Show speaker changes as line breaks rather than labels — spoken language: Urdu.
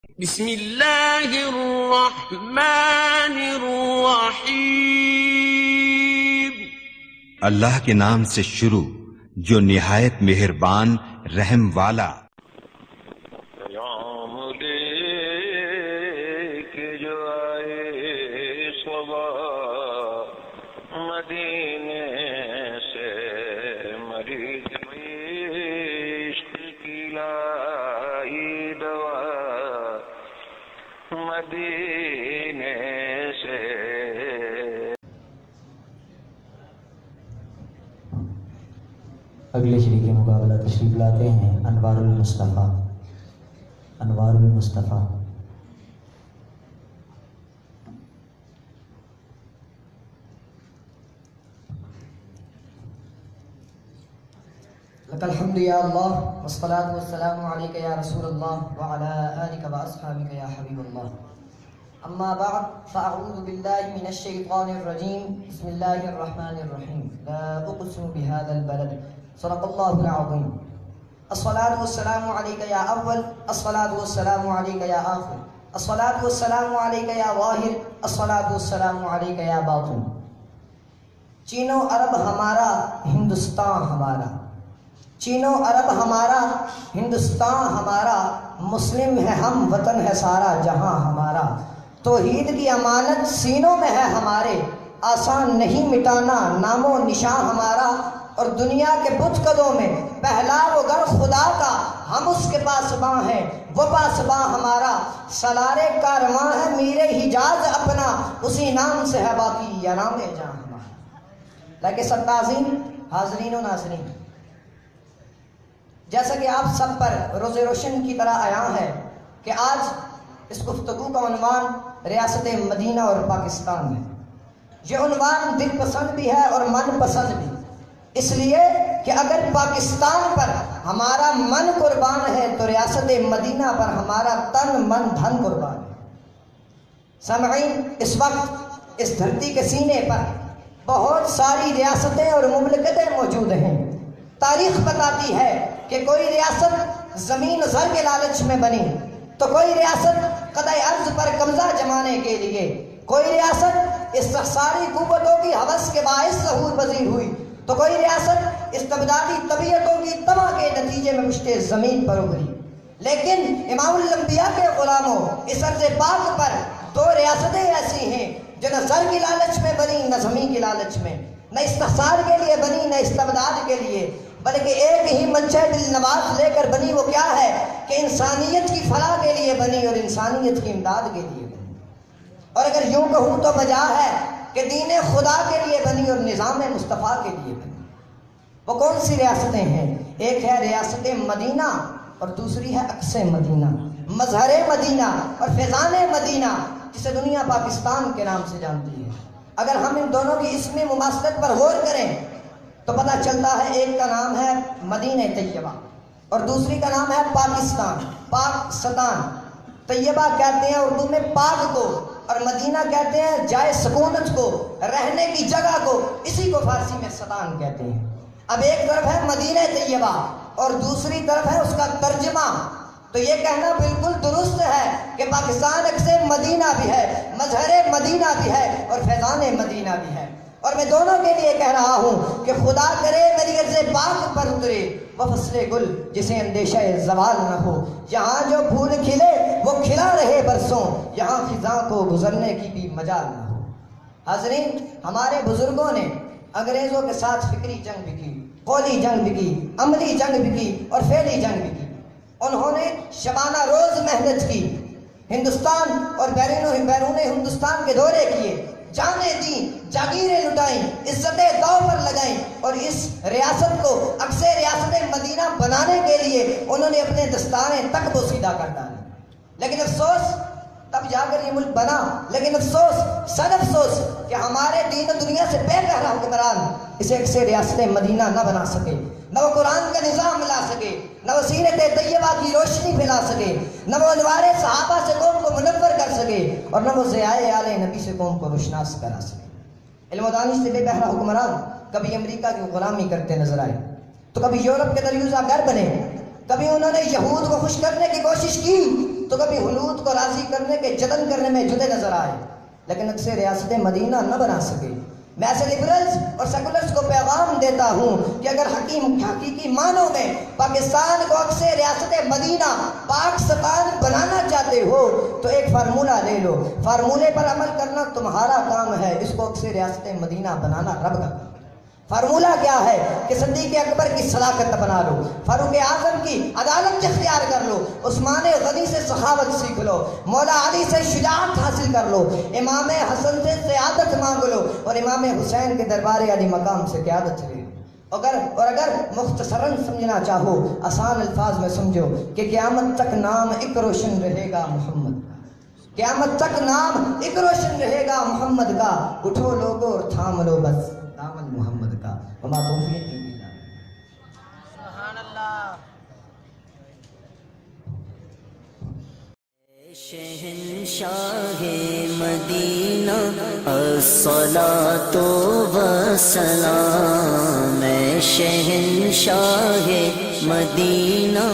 بسم اللہ الرحمن الرحیم،
اللہ کے نام سے شروع جو نہایت مہربان رحم والا۔
پیام دے کے جو آئے صبا مدینے سے، مریض عشق کی لائی دوا مدینے سے۔
اگلے شریک مقابلہ تشریف لاتے ہیں انوار المصطفیٰ۔ انوار المصطفیٰ
لك الحمد يا الله والصلاة والسلام عليك يا رسول الله وعلى آلك وأصحابك يا حبيب الله. أما بعد فأعوذ بالله من الشيطان الرجيم. بسم الله الرحمن الرحيم. لا أقسم بهذا البلد. صدق الله العظيم. الصلاة والسلام عليك يا أول، الصلاة والسلام عليك يا آخر، الصلاة والسلام عليك يا ظاهر، الصلاة والسلام عليك يا باطن. چین و عرب ہمارا، ہندوستان ہمارا، چین و عرب ہمارا، ہندوستان ہمارا، مسلم ہے ہم، وطن ہے سارا جہاں ہمارا، توحید کی امانت سینوں میں ہے ہمارے، آسان نہیں مٹانا نام و نشان ہمارا، اور دنیا کے بت قدوں میں پہلا وہ گر خدا کا، ہم اس کے پاسباں ہیں وہ پاسباں ہمارا، سالار کارواں ہے میر حجاز اپنا، اسی نام سے ہے باقی یا نام جہاں ہمارا۔ لیکن سب تعظیم حاضرین و ناظرین، جیسا کہ آپ سب پر روز روشن کی طرح عیاں ہے کہ آج اس گفتگو کا عنوان ریاست مدینہ اور پاکستان ہے۔ یہ عنوان دل پسند بھی ہے اور من پسند بھی، اس لیے کہ اگر پاکستان پر ہمارا من قربان ہے تو ریاست مدینہ پر ہمارا تن من دھن قربان ہے۔ سامعین، اس وقت اس دھرتی کے سینے پر بہت ساری ریاستیں اور مملکتیں موجود ہیں۔ تاریخ بتاتی ہے کہ کوئی ریاست زمین زر کے لالچ میں بنی، تو کوئی ریاست قطع ارض پر قبضہ جمانے کے لیے، کوئی ریاست استحصاری قوتوں کی ہوس کے باعث ظہور پذیر ہوئی، تو کوئی ریاست استبدادی طبیعتوں کی طمع کے نتیجے میں پشت زمین پر ابھری۔ لیکن امام الانبیاء کے غلاموں، اس ارض پاک پر دو ریاستیں ایسی ہیں جو نہ زر کی لالچ میں بنی نہ زمین کی لالچ میں، نہ استحصال کے لیے بنی نہ استبداد کے لیے، بلکہ ایک ہی منشا دل نواز لے کر بنی۔ وہ کیا ہے کہ انسانیت کی فلاح کے لیے بنی اور انسانیت کی امداد کے لیے بنی، اور اگر یوں کہوں تو بجا ہے کہ دین خدا کے لیے بنی اور نظام مصطفیٰ کے لیے بنی۔ وہ کون سی ریاستیں ہیں؟ ایک ہے ریاست مدینہ اور دوسری ہے عکس مدینہ، مظہر مدینہ اور فیضان مدینہ، جسے دنیا پاکستان کے نام سے جانتی ہے۔ اگر ہم ان دونوں کی اسمی مماثلت پر غور کریں تو پتہ چلتا ہے ایک کا نام ہے مدینہ طیبہ اور دوسری کا نام ہے پاکستان، پاکستان۔ طیبہ کہتے ہیں اردو میں پاک کو، اور مدینہ کہتے ہیں جائے سکونت کو، رہنے کی جگہ کو، اسی کو فارسی میں ستان کہتے ہیں۔ اب ایک طرف ہے مدینہ طیبہ اور دوسری طرف ہے اس کا ترجمہ، تو یہ کہنا بالکل درست ہے کہ پاکستان عکس مدینہ بھی ہے، مظہر مدینہ بھی ہے اور فیضان مدینہ بھی ہے۔ اور میں دونوں کے لیے کہہ رہا ہوں کہ خدا کرے میری عرض پاک پر اترے وہ فصل گل جسے اندیشہ زوال نہ ہو، یہاں جو پھول کھلے وہ کھلا رہے برسوں، یہاں خزاں کو گزرنے کی بھی مجال نہ ہو۔ حاضرین، ہمارے بزرگوں نے انگریزوں کے ساتھ فکری جنگ بھی کی، قولی جنگ بھی کی، عملی جنگ بھی کی اور فعلی جنگ بھی کی۔ انہوں نے شبانہ روز محنت کی، ہندوستان اور بیرون ہندوستان کے دورے کیے، جانیں دیں، جاگیریں لٹائیں، عزتیں داؤ پر لگائیں، اور اس ریاست کو عکس ریاست مدینہ بنانے کے لیے انہوں نے اپنے دستانے تک بوسیدہ کر ڈالے۔ لیکن افسوس، تب جا کر یہ ملک بنا، لیکن افسوس، صد افسوس کہ ہمارے دین و دنیا سے بے پہرا حکمران اسے عکس ریاست مدینہ نہ بنا سکے، نہ وہ قرآن کا نظام لا سکے، نہ وہ سیرت طیبہ کی روشنی پھیلا سکے، نہ وہ انوار صحابہ سے قوم کو منور کر سکے، اور نہ وہ ضیاء آل نبی سے قوم کو روشناس کرا سکے۔ علم و دانش سے بے بہرا حکمران کبھی امریکہ کی غلامی کرتے نظر آئے، تو کبھی یورپ کے دریوزہ گر بنے، کبھی انہوں نے یہود کو خوش کرنے کی کوشش کی، تو کبھی ہنود کرنے کے جتن کرنے میں جدے نظر آئے، لیکن اکثر ریاست مدینہ نہ بنا سکے۔ میں ایسے لبرلز اور سیکولرز کو پیغام دیتا ہوں کہ اگر حقیقی معنوں میں پاکستان کو اکثر ریاست مدینہ پاکستان بنانا چاہتے ہو تو ایک فارمولہ لے لو، فارمولے پر عمل کرنا تمہارا کام ہے، اس کو اکثر ریاست مدینہ بنانا رب کا کام۔ فارمولہ کیا ہے کہ صدیق اکبر کی صداقت بنا لو، فاروق اعظم کی عدالت اختیار کر لو، عثمان غنی سے سخاوت سیکھ لو، مولا علی سے شجاعت حاصل کر لو، امام حسن سے قیادت مانگ لو، اور امام حسین کے دربار علی مقام سے قیادت لے لو۔ اگر مختصراً سمجھنا چاہو، آسان الفاظ میں سمجھو کہ قیامت تک نام ایک روشن رہے گا محمد کا، قیامت تک نام ایک روشن رہے گا محمد کا، اٹھو لوگو اور تھام لو بس دامن محمد کا، وما توفیق الا باللہ۔
سبحان اللہ۔ شہنشاہ مدینہ الصلاۃ والسلام، شہنشاہ مدینہ